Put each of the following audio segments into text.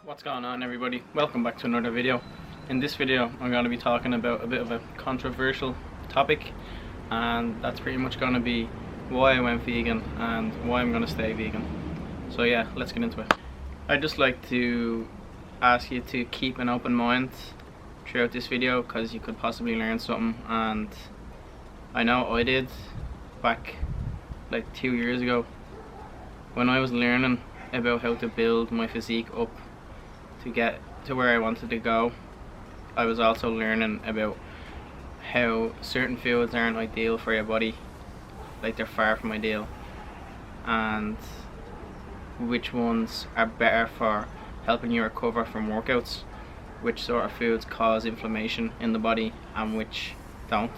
What's going on, everybody? Welcome back to another video. In this video I'm going to be talking about a bit of a controversial topic, and that's pretty much going to be why I went vegan and why I'm going to stay vegan. So yeah, let's get into it. I'd just like to ask you to keep an open mind throughout this video, because you could possibly learn something, and I know I did back like 2 years ago when I was learning about how to build my physique up to get to where I wanted to go. I was also learning about how certain foods aren't ideal for your body, like they're far from ideal, and which ones are better for helping you recover from workouts, which sort of foods cause inflammation in the body and which don't.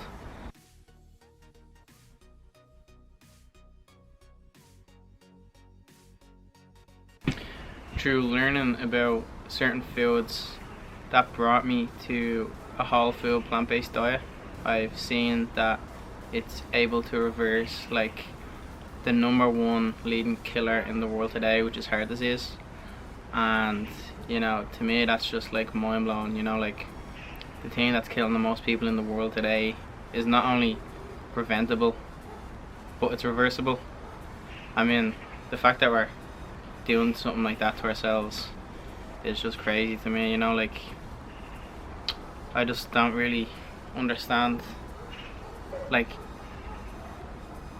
Through learning about certain foods, that brought me to a whole food plant-based diet. I've seen that it's able to reverse like the #1 leading killer in the world today, which is heart disease. And you know, to me that's just like mind-blowing. You know, like the thing that's killing the most people in the world today is not only preventable, but it's reversible. I mean, the fact that we're doing something like that to ourselves is just crazy to me. You know, like I just don't really understand. Like,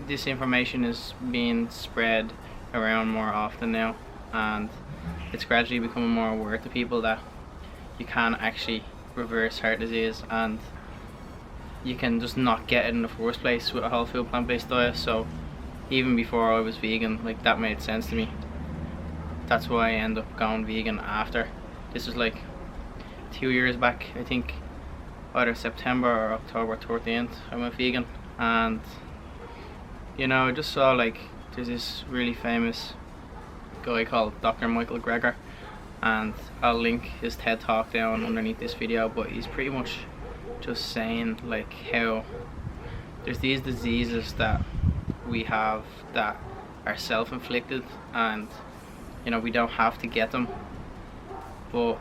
this information is being spread around more often now, and it's gradually becoming more aware to people that you can actually reverse heart disease, and you can just not get it in the first place with a whole food plant-based diet. So even before I was vegan, like, that made sense to me. That's why I ended up going vegan after. This was like 2 years back, I think either September or October 13th I went vegan. And you know, I just saw like there's this really famous guy called Dr. Michael Greger, and I'll link his TED talk down underneath this video, but he's pretty much just saying like how there's these diseases that we have that are self-inflicted, and you know, we don't have to get them, but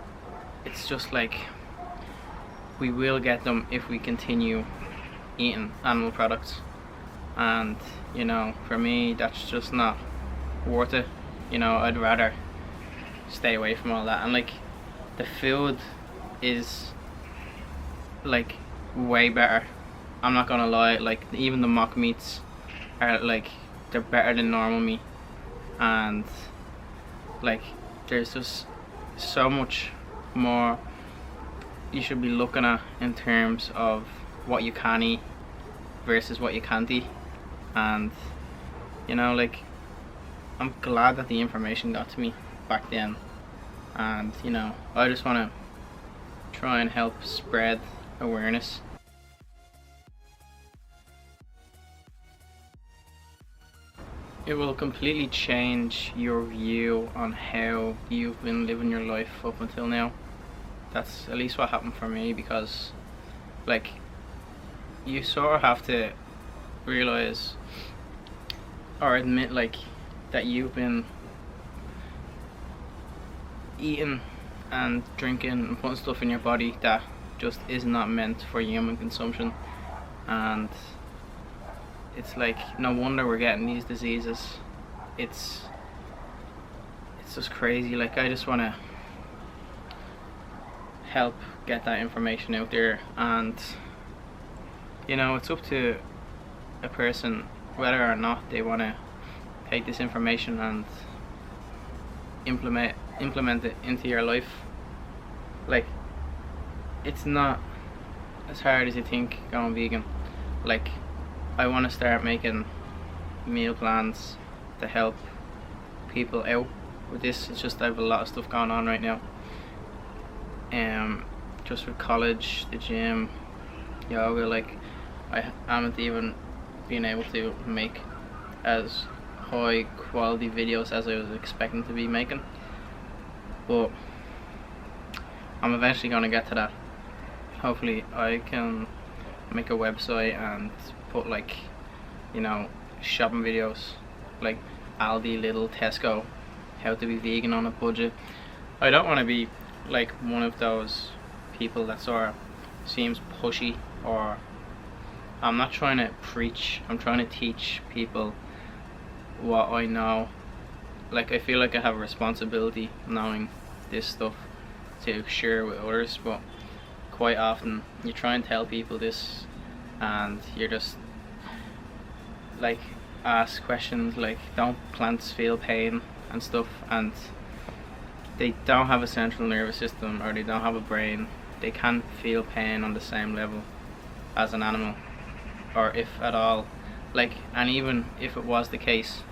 it's just like we will get them if we continue eating animal products. And you know, for me that's just not worth it. You know, I'd rather stay away from all that. And like, the food is like way better, I'm not gonna lie. Like, even the mock meats are like, they're better than normal meat, and like there's just so much more you should be looking at in terms of what you can eat versus what you can't eat. And you know, like, I'm glad that the information got to me back then, and you know, I just want to try and help spread awareness. It will completely change your view on how you've been living your life up until now. That's at least what happened for me, because like, you sort of have to realize or admit like that you've been eating and drinking and putting stuff in your body that just is not meant for human consumption. And it's like, no wonder we're getting these diseases. It's just crazy. Like, I just want to help get that information out there, and you know, it's up to a person whether or not they want to take this information and implement it into your life. Like, it's not as hard as you think going vegan. Like, I want to start making meal plans to help people out with this. It's just I have a lot of stuff going on right now, just with college, the gym, yoga. Like, I haven't even been able to make as high quality videos as I was expecting to be making, but I'm eventually going to get to that. Hopefully I can make a website and put, like, you know, shopping videos like Aldi, Lidl, Tesco, how to be vegan on a budget, I don't want to be like one of those people that sort of seems pushy, or I'm not trying to preach, I'm trying to teach people what I know. Like, I feel like I have a responsibility knowing this stuff to share with others, but quite often you try and tell people this and you're just like, ask questions like, don't plants feel pain and stuff, and they don't have a central nervous system, or they don't have a brain. They can't feel pain on the same level as an animal, or if at all. Like, and even if it was the case,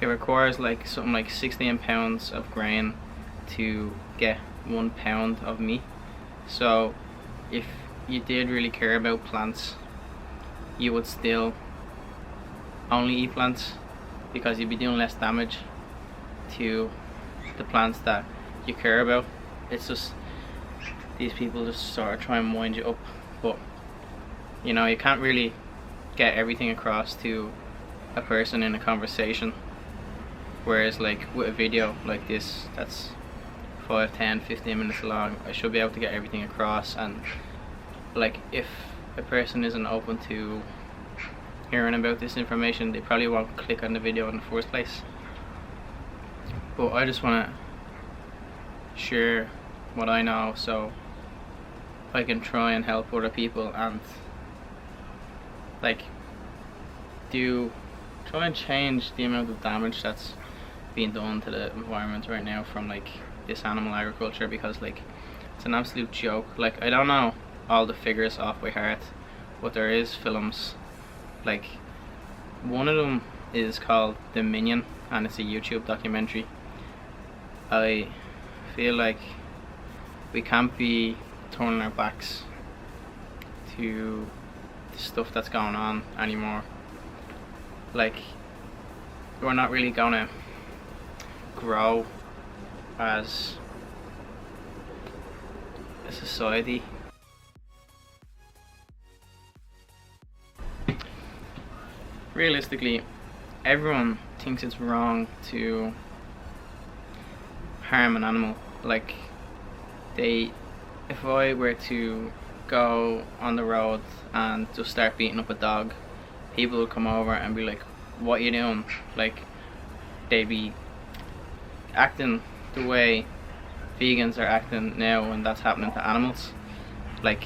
it requires like something like 16 pounds of grain to get 1 pound of meat. So if you did really care about plants, you would still only eat plants, because you'd be doing less damage to the plants that you care about. It's just, these people just sort of try and wind you up, but you know, you can't really get everything across to a person in a conversation. Whereas like with a video like this that's 5, 10, 15 minutes long, I should be able to get everything across. And like, if a person isn't open to hearing about this information, they probably won't click on the video in the first place. But I just want to share what I know, so I can try and help other people, and like try and change the amount of damage that's being done to the environment right now from like this animal agriculture, because like it's an absolute joke. Like, I don't know all the figures off by heart, but there is films, like one of them is called The Minion, and it's a YouTube documentary. I feel like we can't be turning our backs to the stuff that's going on anymore. Like, we're not really gonna grow as a society. Realistically, everyone thinks it's wrong to harm an animal. Like, if I were to go on the road and just start beating up a dog, people would come over and be like, what are you doing? Like, they'd be acting the way vegans are acting now, and that's happening to animals, like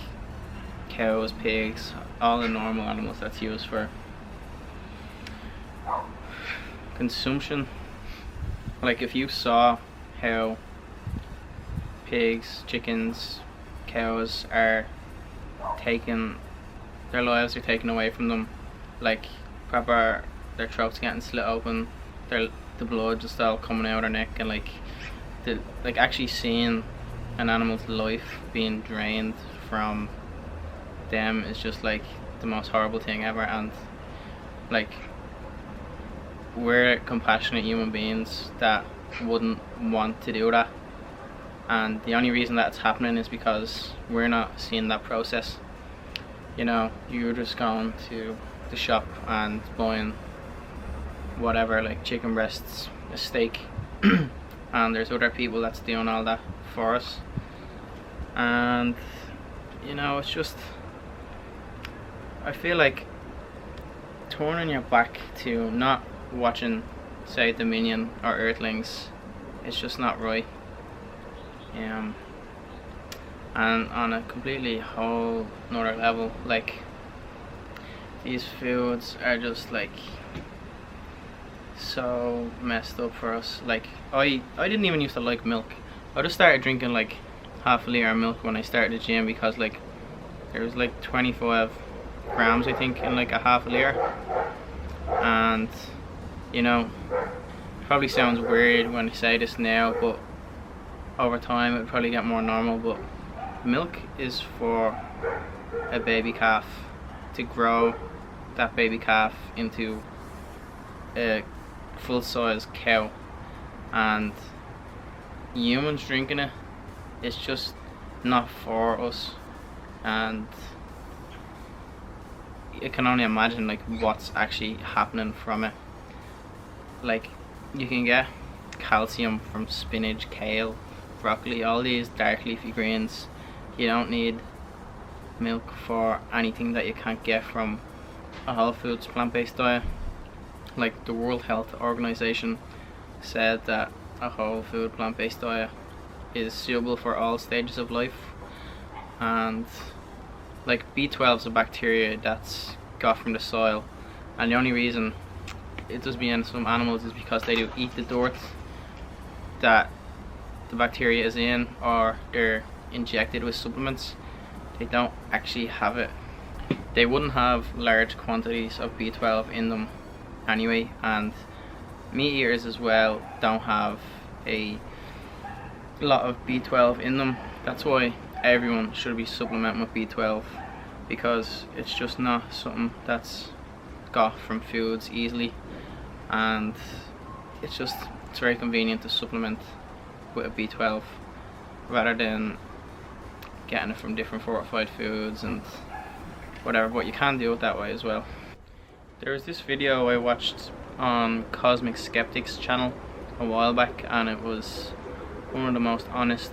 cows, pigs, all the normal animals that's used for consumption. Like, if you saw how pigs, chickens, cows are their lives are taken away from them, like proper, their throats getting slit open, the blood just all coming out of their neck, and like actually seeing an animal's life being drained from them is just like the most horrible thing ever. And like, we're compassionate human beings that wouldn't want to do that, and the only reason that's happening is because we're not seeing that process. You know, you're just going to the shop and buying whatever, like chicken breasts, a steak, and there's other people that's doing all that for us. And you know, it's just, I feel like turning your back to not watching, say, The Minion or Earthlings, it's just not right. And on a completely whole another level, like, these foods are just like so messed up for us. Like, I didn't even used to like milk. I just started drinking like half a litre of milk when I started the gym, because like there was like 25 grams I think in like a half a litre. And you know, it probably sounds weird when I say this now, but over time it would probably get more normal. But milk is for a baby calf, to grow that baby calf into a full-size cow, and humans drinking it, it's just not for us. And you can only imagine like what's actually happening from it. Like, you can get calcium from spinach, kale, broccoli, all these dark leafy greens. You don't need milk for anything that you can't get from a whole foods plant-based diet. Like the World Health Organization said that a whole food plant-based diet is suitable for all stages of life. And like B12 is a bacteria that's got from the soil, and the only reason it does be in some animals is because they do eat the dirt that the bacteria is in, or they're injected with supplements. They don't actually have it. They wouldn't have large quantities of B12 in them anyway, and meat eaters as well don't have a lot of B12 in them. That's why everyone should be supplementing with B12, because it's just not something that's got from foods easily, and it's very convenient to supplement with a B12 rather than getting it from different fortified foods and whatever. But you can do it that way as well. There was this video I watched on Cosmic Skeptic's channel a while back, and it was one of the most honest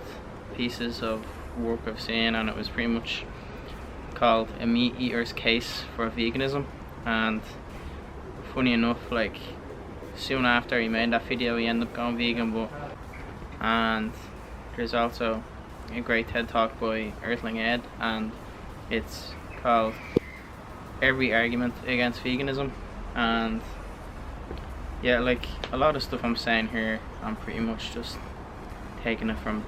pieces of work I've seen, and it was pretty much called A Meat Eater's Case for Veganism. And funny enough, like soon after he made that video, he ended up going vegan. And there's also a great TED talk by Earthling Ed, and it's called Every Argument Against Veganism. And yeah, like a lot of stuff I'm saying here, I'm pretty much just taking it from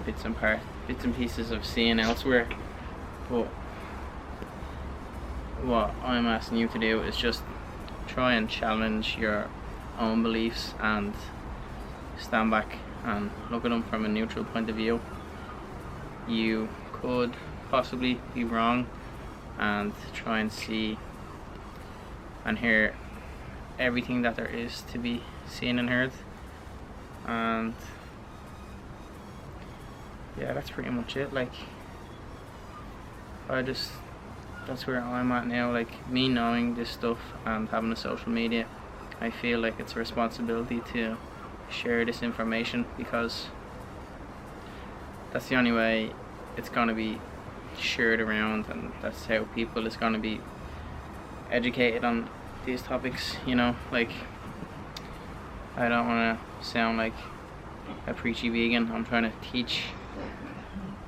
bits and pieces I've seen elsewhere. But what I'm asking you to do is just try and challenge your own beliefs and stand back and look at them from a neutral point of view. You could possibly be wrong, and try and see and hear everything that there is to be seen and heard. And yeah, that's pretty much it. Like that's where I'm at now. Like me knowing this stuff and having a social media, I feel like it's a responsibility to share this information, because that's the only way it's going to be shared around, and that's how people is going to be educated on these topics, you know. Like I don't want to sound like a preachy vegan. I'm trying to teach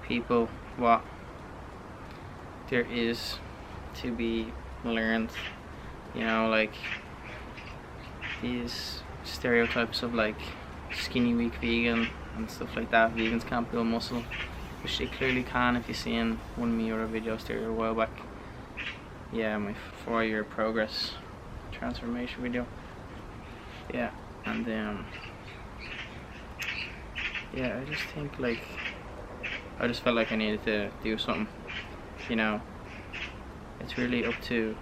people what there is to be learned, you know. Like these stereotypes of like skinny weak vegan and stuff like that, vegans can't build muscle, which they clearly can if you've seen one of my other videos there a while back. Yeah, my 4-year progress transformation video. Yeah, and yeah, I just think like I just felt like I needed to do something, you know. It's really up to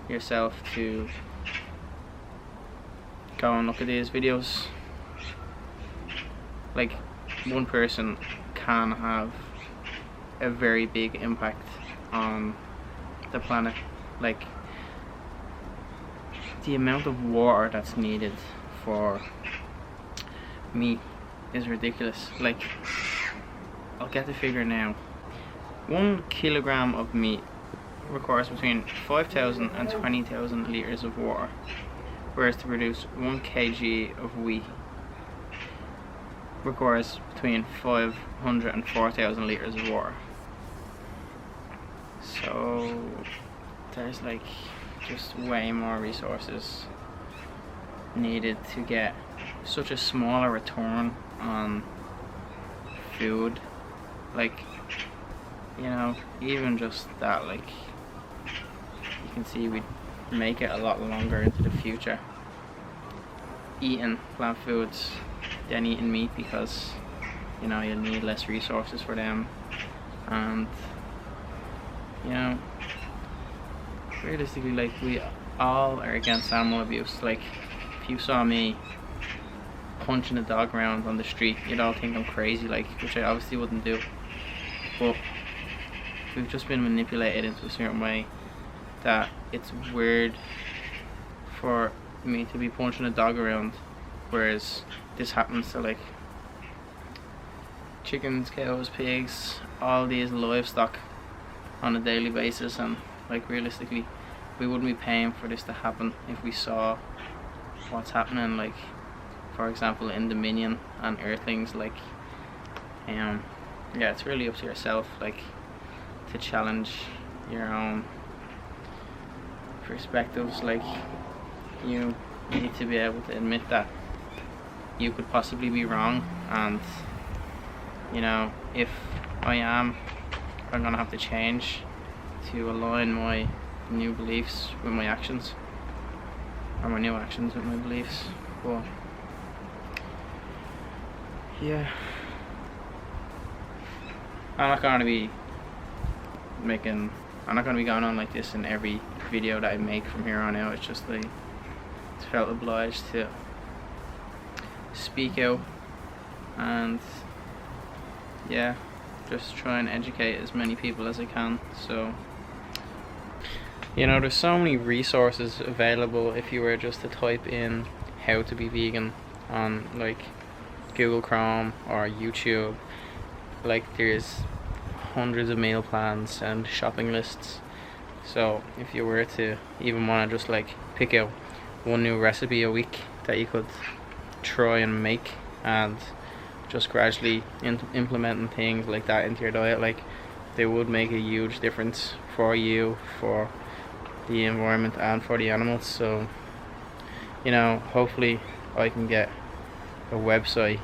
yourself to go and look at these videos. Like one person can have a very big impact on the planet. Like the amount of water that's needed for meat is ridiculous. Like I'll get the figure now. 1 kilogram of meat requires between 5,000 and 20,000 litres of water, whereas to produce 1 kg of wheat requires between 500 and 4,000 litres of water. So there's like just way more resources needed to get such a smaller return on food. Like, you know, even just that, like you can see we'd make it a lot longer into the future eating plant foods than eating meat, because you know you'll need less resources for them. And you know, realistically, like we all are against animal abuse. Like if you saw me punching a dog around on the street, you'd all think I'm crazy, like, which I obviously wouldn't do. But we've just been manipulated into a certain way that it's weird for me to be punching a dog around, whereas this happens to like chickens, cows, pigs, all these livestock on a daily basis, and like realistically we wouldn't be paying for this to happen if we saw what's happening, like for example in Dominion and Earthlings. Like yeah, it's really up to yourself, like, to challenge your own perspectives. Like, you need to be able to admit that you could possibly be wrong, and you know, if I'm gonna have to change to align my new beliefs with my actions, or my new actions with my beliefs. But yeah, I'm not gonna be going on like this in every video that I make from here on out. It's just like, I felt obliged to speak out and yeah, just try and educate as many people as I can. So, you know, there's so many resources available if you were just to type in how to be vegan on like Google Chrome or YouTube. Like, there's hundreds of meal plans and shopping lists. So if you were to even want to just like pick out one new recipe a week that you could try and make, and just gradually implementing things like that into your diet, like, they would make a huge difference for you, for the environment, and for the animals. So, you know, hopefully I can get a website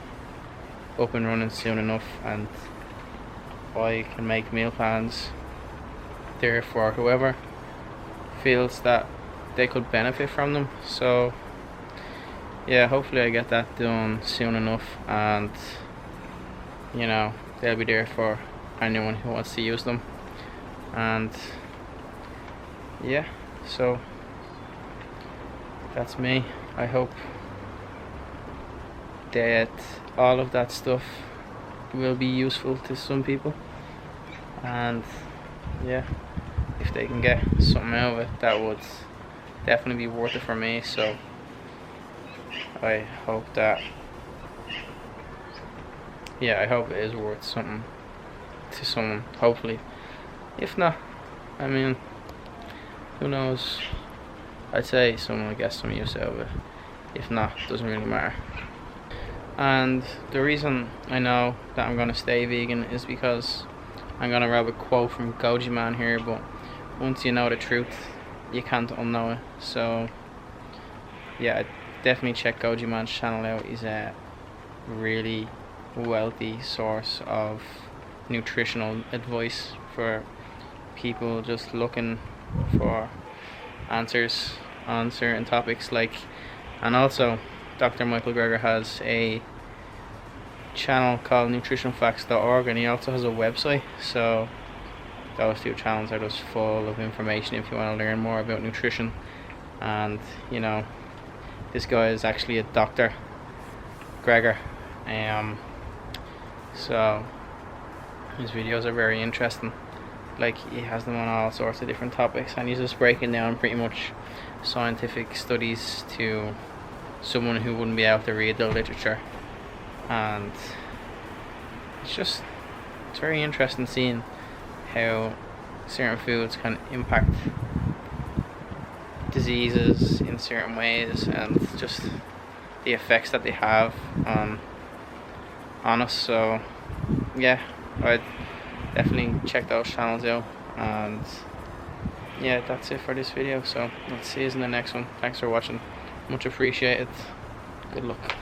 up and running soon enough, and I can make meal plans there for whoever feels that they could benefit from them. So yeah, hopefully I get that done soon enough, and you know, they'll be there for anyone who wants to use them. And yeah, so that's me. I hope that all of that stuff will be useful to some people, and yeah, if they can get something out of it, that would definitely be worth it for me. So I hope that, yeah, I hope it is worth something to someone, hopefully. If not, I mean, who knows, I'd say someone will get some use out of it. If not, doesn't really matter. And the reason I know that I'm gonna stay vegan is because I'm gonna grab a quote from Goji Man here, but once you know the truth, you can't unknow it. So yeah, definitely check Goji Man's channel out. He's a really wealthy source of nutritional advice for people just looking for answers on certain topics. Like, and also Dr. Michael Greger has a channel called nutritionfacts.org, and he also has a website. So those two channels are just full of information if you want to learn more about nutrition. And you know, this guy is actually a doctor, Greger, so his videos are very interesting. Like, he has them on all sorts of different topics, and he's just breaking down pretty much scientific studies to someone who wouldn't be able to read the literature. And it's very interesting seeing how certain foods can impact diseases in certain ways, and just the effects that they have on us. So yeah, I'd definitely check those channels out. And yeah, that's it for this video. So let's see you in the next one. Thanks for watching, much appreciated. Good luck.